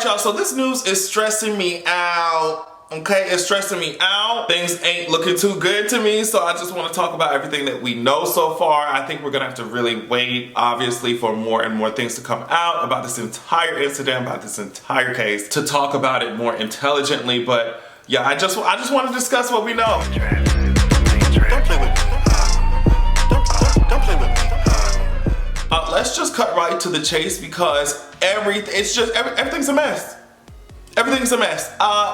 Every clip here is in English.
Alright y'all, so this news is stressing me out. Okay, it's stressing me out. Things ain't looking too good to me, so I just want to talk about everything that we know so far. I think we're gonna have to really wait, obviously, for more and more things to come out about this entire incident, about this entire case, to talk about it more intelligently. But yeah, I just want to discuss what we know. Don't play with me. Don't play with me. Let's just cut right to the chase because everything's a mess. Everything's a mess.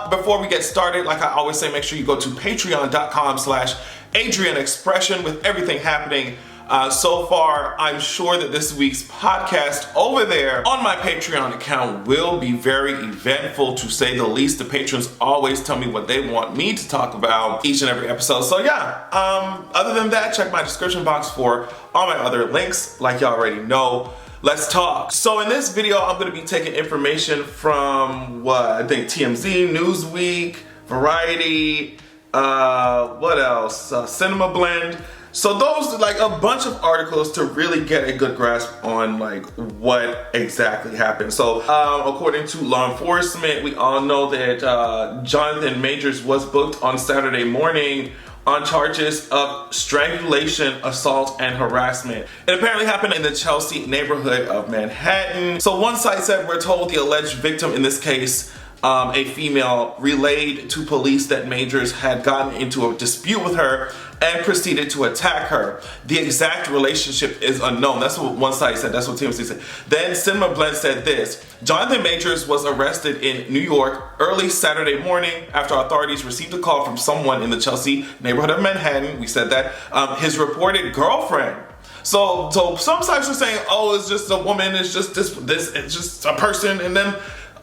Before we get started, like I always say, make sure you go to patreon.com/AdrianExpression with everything happening so far. I'm sure that this week's podcast over there on my Patreon account will be very eventful, to say the least. The patrons always tell me what they want me to talk about each and every episode. So yeah, other than that, check my description box for all my other links, like y'all already know. Let's talk. So in this video, I'm gonna be taking information from I think TMZ, Newsweek, Variety, what else? Cinema Blend. So those are like a bunch of articles to really get a good grasp on like what exactly happened. So according to law enforcement, we all know that Jonathan Majors was booked on Saturday morning on charges of strangulation, assault, and harassment. It apparently happened in the Chelsea neighborhood of Manhattan. So one site said, we're told the alleged victim in this case, a female, relayed to police that Majors had gotten into a dispute with her and proceeded to attack her. The exact relationship is unknown. That's what one site said. That's what TMZ said. Then Cinema Blend said this: Jonathan Majors was arrested in New York early Saturday morning after authorities received a call from someone in the Chelsea neighborhood of Manhattan. We said that. His reported girlfriend. So some sites are saying, oh, it's just a woman, it's just this, it's just a person, and then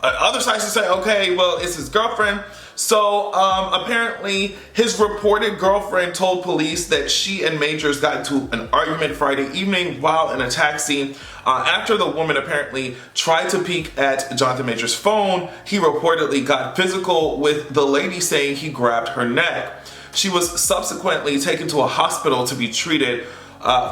other sites are saying, okay, well, it's his girlfriend. So apparently his reported girlfriend told police that she and Majors got into an argument Friday evening while in a taxi. After the woman apparently tried to peek at Jonathan Majors' phone, he reportedly got physical with the lady, saying he grabbed her neck. She was subsequently taken to a hospital to be treated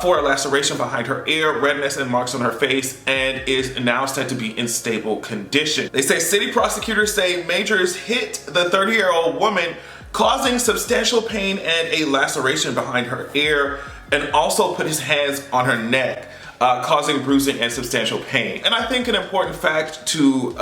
for a laceration behind her ear, redness and marks on her face, and is now said to be in stable condition. They say city prosecutors say Majors hit the 30-year-old woman, causing substantial pain and a laceration behind her ear, and also put his hands on her neck, causing bruising and substantial pain. And I think an important fact to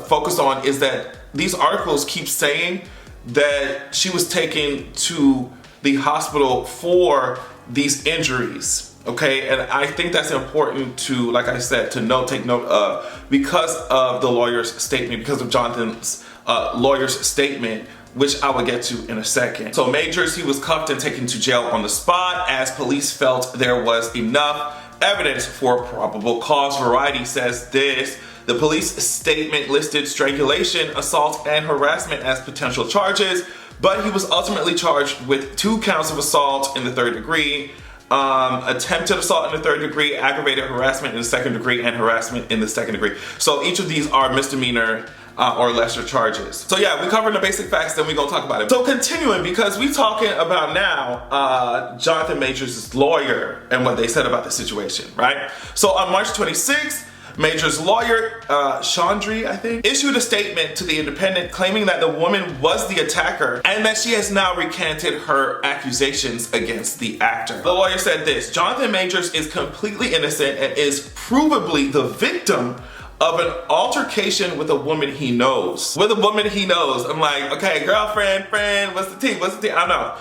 focus on is that these articles keep saying that she was taken to the hospital for these injuries, okay? And I think that's important to, like I said, to take note of, because of the lawyer's statement, because of Jonathan's lawyer's statement, which I will get to in a second. So Majors, he was cuffed and taken to jail on the spot as police felt there was enough evidence for probable cause. Variety says this: the police statement listed strangulation, assault, and harassment as potential charges, but he was ultimately charged with 2 counts of assault in the 3rd degree, attempted assault in the 3rd degree, aggravated harassment in the 2nd degree, and harassment in the 2nd degree. So each of these are misdemeanor or lesser charges. So yeah, we're covering the basic facts, then we're gonna talk about it. So continuing, because we're talking about now Jonathan Majors' lawyer and what they said about the situation, right? So on March 26th, Majors' lawyer, Chandri, I think, issued a statement to The Independent claiming that the woman was the attacker and that she has now recanted her accusations against the actor. The lawyer said this: Jonathan Majors is completely innocent and is provably the victim of an altercation with a woman he knows. With a woman he knows. I'm like, okay, girlfriend, friend, what's the tea? What's the tea? I don't know.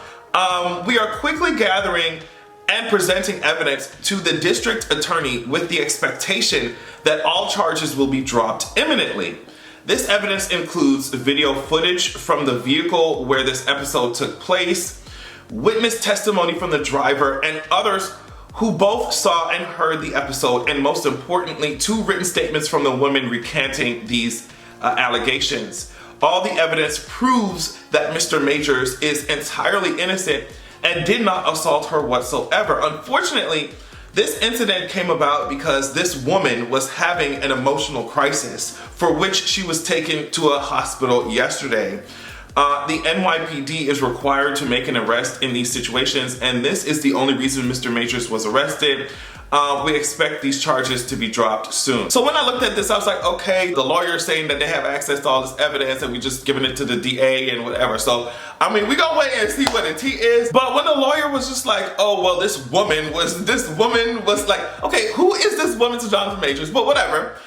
We are quickly gathering and presenting evidence to the district attorney with the expectation that all charges will be dropped imminently. This evidence includes video footage from the vehicle where this episode took place, witness testimony from the driver and others who both saw and heard the episode, and most importantly, 2 written statements from the woman recanting these allegations. All the evidence proves that Mr. Majors is entirely innocent and did not assault her whatsoever. Unfortunately, this incident came about because this woman was having an emotional crisis for which she was taken to a hospital yesterday. The NYPD is required to make an arrest in these situations, and this is the only reason Mr. Majors was arrested. we expect these charges to be dropped soon. So when I looked at this, I was like, okay, the lawyer is saying that they have access to all this evidence and we just giving it to the DA and whatever. So, I mean, we gonna wait and see what the tea is. But when the lawyer was just like, oh, well, this woman was like, okay, who is this woman to Jonathan Majors? But whatever.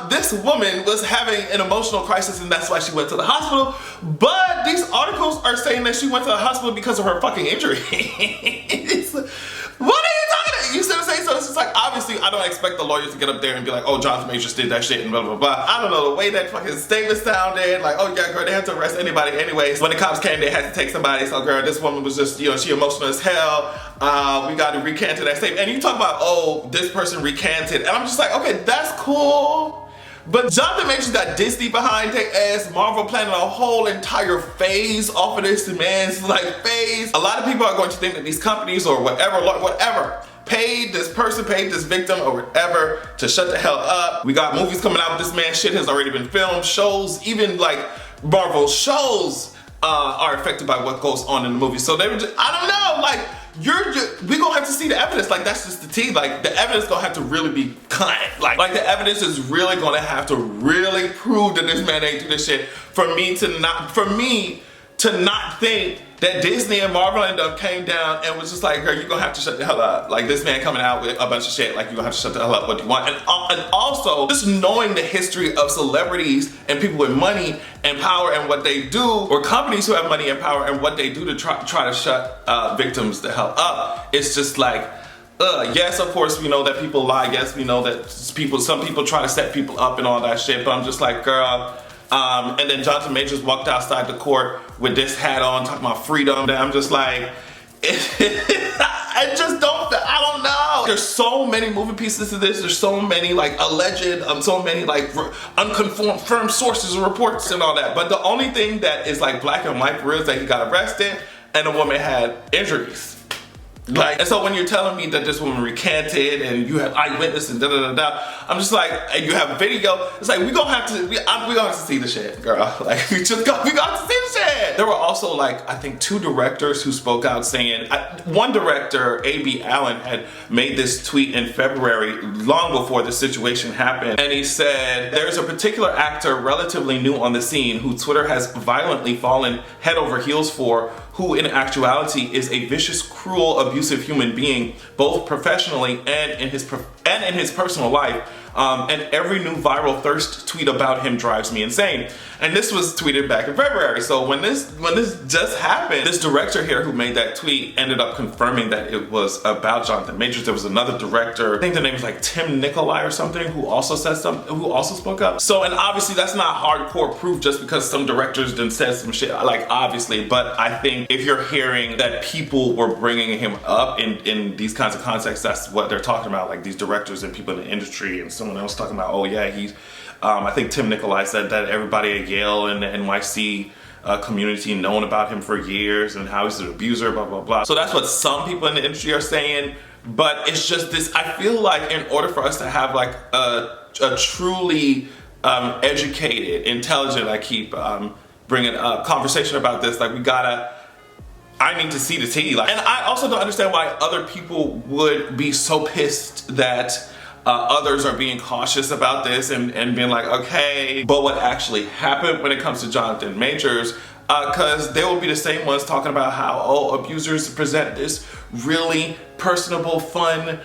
This woman was having an emotional crisis and that's why she went to the hospital. But these articles are saying that she went to the hospital because of her fucking injury. What are you talking about? You see what I'm saying? So it's just like, obviously, I don't expect the lawyers to get up there and be like, oh, Jonathan Majors did that shit and blah, blah, blah. I don't know, the way that fucking statement sounded, like, oh yeah, girl, they had to arrest anybody anyways. When the cops came, they had to take somebody. So girl, this woman was just, you know, she emotional as hell. We got to recant that statement. And you talk about, oh, this person recanted. And I'm just like, okay, that's cool. But Jonathan Majors got Disney behind their ass. Marvel planning a whole entire phase off of this man's like phase. A lot of people are going to think that these companies or whatever paid this person, paid this victim or whatever to shut the hell up. We got movies coming out with this man. Shit has already been filmed. Shows, even like Marvel shows are affected by what goes on in the movie. So they were just, I don't know, like, we gonna have to see the evidence. Like, that's just the tea. Like, the evidence gonna have to really be cut. Like the evidence is really gonna have to really prove that this man ain't do this shit for me to not think that Disney and Marvel and them came down and was just like, girl, you're gonna have to shut the hell up. Like, this man coming out with a bunch of shit, like, you're gonna have to shut the hell up. What do you want? And also, just knowing the history of celebrities and people with money and power and what they do, or companies who have money and power and what they do to try to shut victims the hell up, it's just like, yes, of course, we know that people lie. Yes, we know that some people try to set people up and all that shit, but I'm just like, girl. And then Jonathan Majors walked outside the court with this hat on, talking about freedom. And I'm just like, I don't know. There's so many moving pieces to this. There's so many like alleged, so many like unconfirmed sources and reports and all that. But the only thing that is like black and white for real is that he got arrested and the woman had injuries. Like, and so when you're telling me that this woman recanted and you have eyewitness and I'm just like, and you have video, it's like, we gonna have to see the shit, girl. Like, we got to see the shit. There were also like, I think 2 directors who spoke out saying, one director, A.B. Allen, had made this tweet in February, long before the situation happened. And he said, there's a particular actor relatively new on the scene who Twitter has violently fallen head over heels for, who in actuality is a vicious, cruel, abusive human being, both professionally and in his personal life. And every new viral thirst tweet about him drives me insane. And this was tweeted back in February. So when this just happened, this director here who made that tweet ended up confirming that it was about Jonathan Majors. There was another director, I think the name was like Tim Nicolai or something, who also spoke up. So, and obviously that's not hardcore proof just because some directors done said some shit, like, obviously. But I think if you're hearing that people were bringing him up in these kinds of contexts, that's what they're talking about, like these directors and people in the industry. And someone else talking about, oh yeah, he's I think Tim Nicolai said that everybody at Yale and the NYC community known about him for years and how he's an abuser, blah, blah, blah. So that's what some people in the industry are saying. But it's just this, I feel like in order for us to have like a truly educated, intelligent, I keep bringing up conversation about this, like I need to see the tea. Like, and I also don't understand why other people would be so pissed that others are being cautious about this and being like, okay, but what actually happened when it comes to Jonathan Majors, because they will be the same ones talking about how, oh, abusers present this really personable, fun,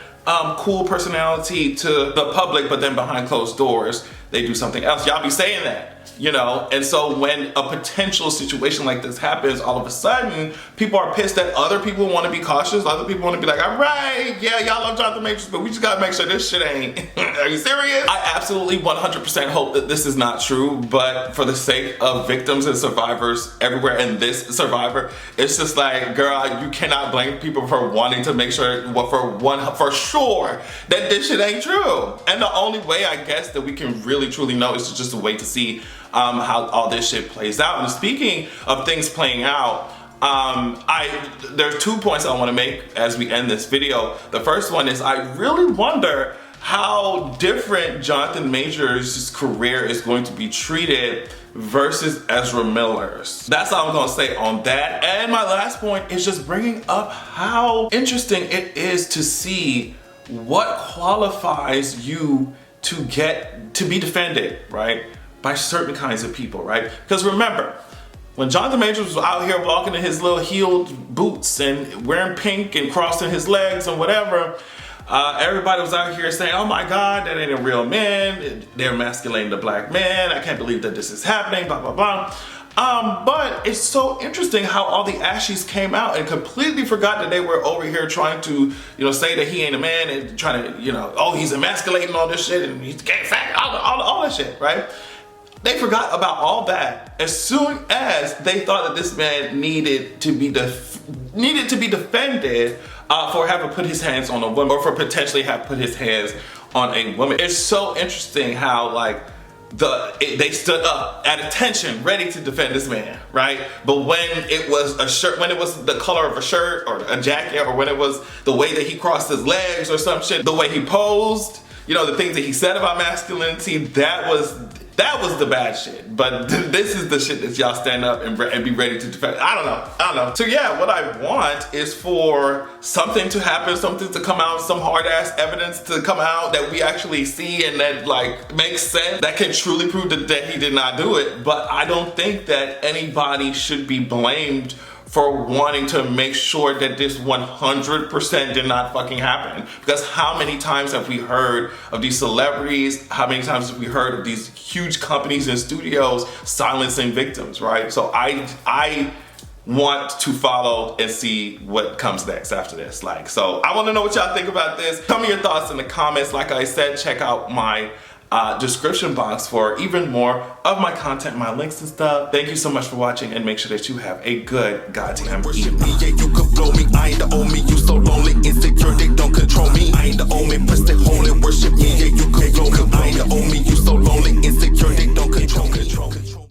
cool personality to the public, but then behind closed doors, they do something else. Y'all be saying that. You know, and so when a potential situation like this happens, all of a sudden, people are pissed that other people want to be cautious. Other people want to be like, all right, yeah, y'all love Jonathan Majors, but we just gotta make sure this shit ain't. Are you serious? I absolutely 100% hope that this is not true, but for the sake of victims and survivors everywhere, and this survivor, it's just like, girl, you cannot blame people for wanting to make sure, for sure, that this shit ain't true. And the only way, I guess, that we can really truly know is to just wait to see how all this shit plays out. And speaking of things playing out, there's 2 points I want to make as we end this video. The first one is I really wonder how different Jonathan Majors' career is going to be treated versus Ezra Miller's. That's all I'm gonna say on that. And my last point is just bringing up how interesting it is to see what qualifies you to be defended, right, by certain kinds of people, right? Because remember, when Jonathan Majors was out here walking in his little heeled boots and wearing pink and crossing his legs and whatever, everybody was out here saying, oh my God, that ain't a real man. They're emasculating the black man. I can't believe that this is happening, blah, blah, blah. But it's so interesting how all the Ashies came out and completely forgot that they were over here trying to, say that he ain't a man and trying to, oh, he's emasculating all this shit and he's gay fat, all that shit, right? They forgot about all that as soon as they thought that this man needed to be defended for having put his hands on a woman, or for potentially have put his hands on a woman. It's so interesting how they stood up at attention, ready to defend this man, right? But when it was a shirt, when it was the color of a shirt or a jacket, or when it was the way that he crossed his legs or some shit, the way he posed, the things that he said about masculinity, that was the bad shit. But this is the shit that y'all stand up and be ready to defend. I don't know. So yeah, what I want is for something to happen, something to come out, some hard ass evidence to come out that we actually see and that makes sense, that can truly prove that he did not do it. But I don't think that anybody should be blamed for wanting to make sure that this 100% did not fucking happen. Because how many times have we heard of these celebrities? How many times have we heard of these huge companies and studios silencing victims, right? So I want to follow and see what comes next after this. So I want to know what y'all think about this. Tell me your thoughts in the comments. Like I said, check out my description box for even more of my content, my links and stuff. Thank you so much for watching, and make sure that you have a good goddamn evening. Yeah, you could blow me. I ain't the only. You so lonely, insecure, they don't control me. I ain't the only. Press the hole and worship me. Yeah, you could blow me. I ain't the only. You so lonely, insecure, they don't control.